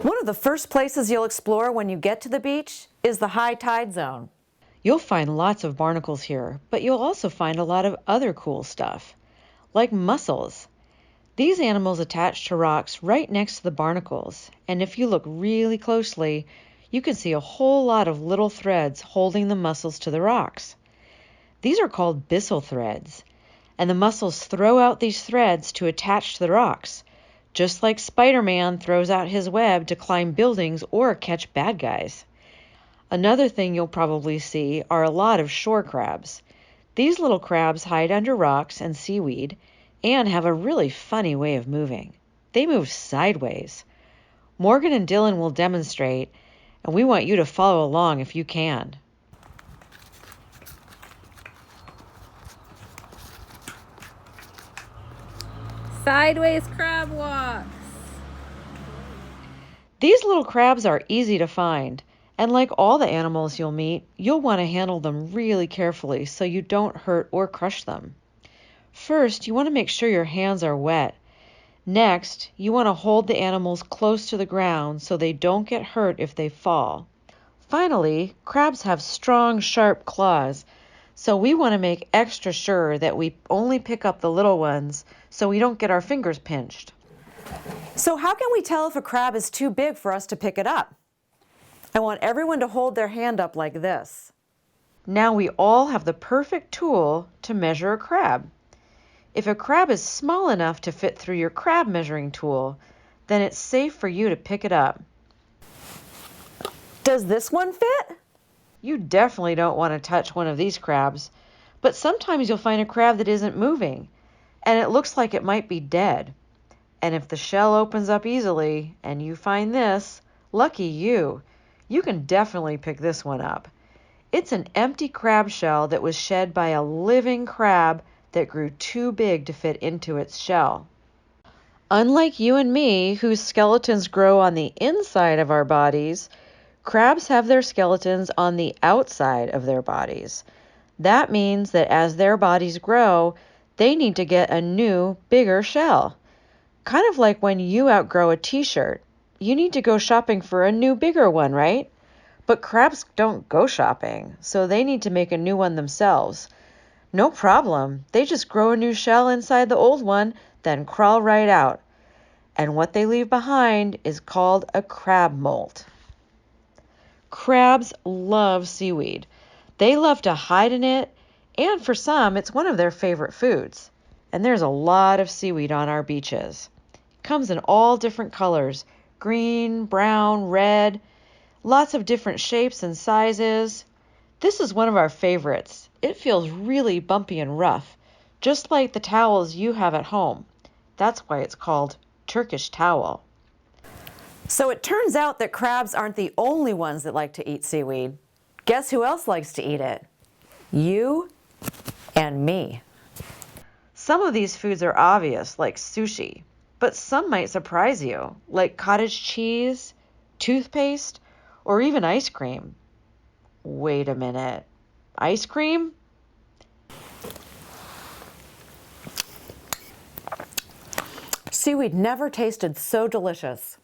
One of the first places you'll explore when you get to the beach is the high tide zone. You'll find lots of barnacles here, but you'll also find a lot of other cool stuff, like mussels. These animals attach to rocks right next to the barnacles, and if you look really closely, you can see a whole lot of little threads holding the mussels to the rocks. These are called byssal threads, and the mussels throw out these threads to attach to the rocks, just like Spider-Man throws out his web to climb buildings or catch bad guys. Another thing you'll probably see are a lot of shore crabs. These little crabs hide under rocks and seaweed and have a really funny way of moving. They move sideways. Morgan and Dylan will demonstrate, and we want you to follow along if you can. Sideways crab walks. These little crabs are easy to find, and like all the animals you'll meet, you'll want to handle them really carefully so you don't hurt or crush them. First, you want to make sure your hands are wet. Next, you want to hold the animals close to the ground so they don't get hurt if they fall. Finally, crabs have strong, sharp claws, so we want to make extra sure that we only pick up the little ones so we don't get our fingers pinched. So how can we tell if a crab is too big for us to pick it up? I want everyone to hold their hand up like this. Now we all have the perfect tool to measure a crab. If a crab is small enough to fit through your crab measuring tool, then it's safe for you to pick it up. Does this one fit? You definitely don't want to touch one of these crabs, but sometimes you'll find a crab that isn't moving, and it looks like it might be dead. And if the shell opens up easily, and you find this, lucky you. You can definitely pick this one up. It's an empty crab shell that was shed by a living crab that grew too big to fit into its shell. Unlike you and me, whose skeletons grow on the inside of our bodies, crabs have their skeletons on the outside of their bodies. That means that as their bodies grow, they need to get a new, bigger shell. Kind of like when you outgrow a t-shirt. You need to go shopping for a new, bigger one, right? But crabs don't go shopping, so they need to make a new one themselves. No problem. They just grow a new shell inside the old one, then crawl right out. And what they leave behind is called a crab molt. Crabs love seaweed. They love to hide in it, and for some, it's one of their favorite foods. And there's a lot of seaweed on our beaches. It comes in all different colors, green, brown, red, lots of different shapes and sizes. This is one of our favorites. It feels really bumpy and rough, just like the towels you have at home. That's why it's called Turkish towel. So it turns out that crabs aren't the only ones that like to eat seaweed. Guess who else likes to eat it? You and me. Some of these foods are obvious, like sushi, but some might surprise you, like cottage cheese, toothpaste, or even ice cream. Wait a minute. Ice cream? Seaweed never tasted so delicious.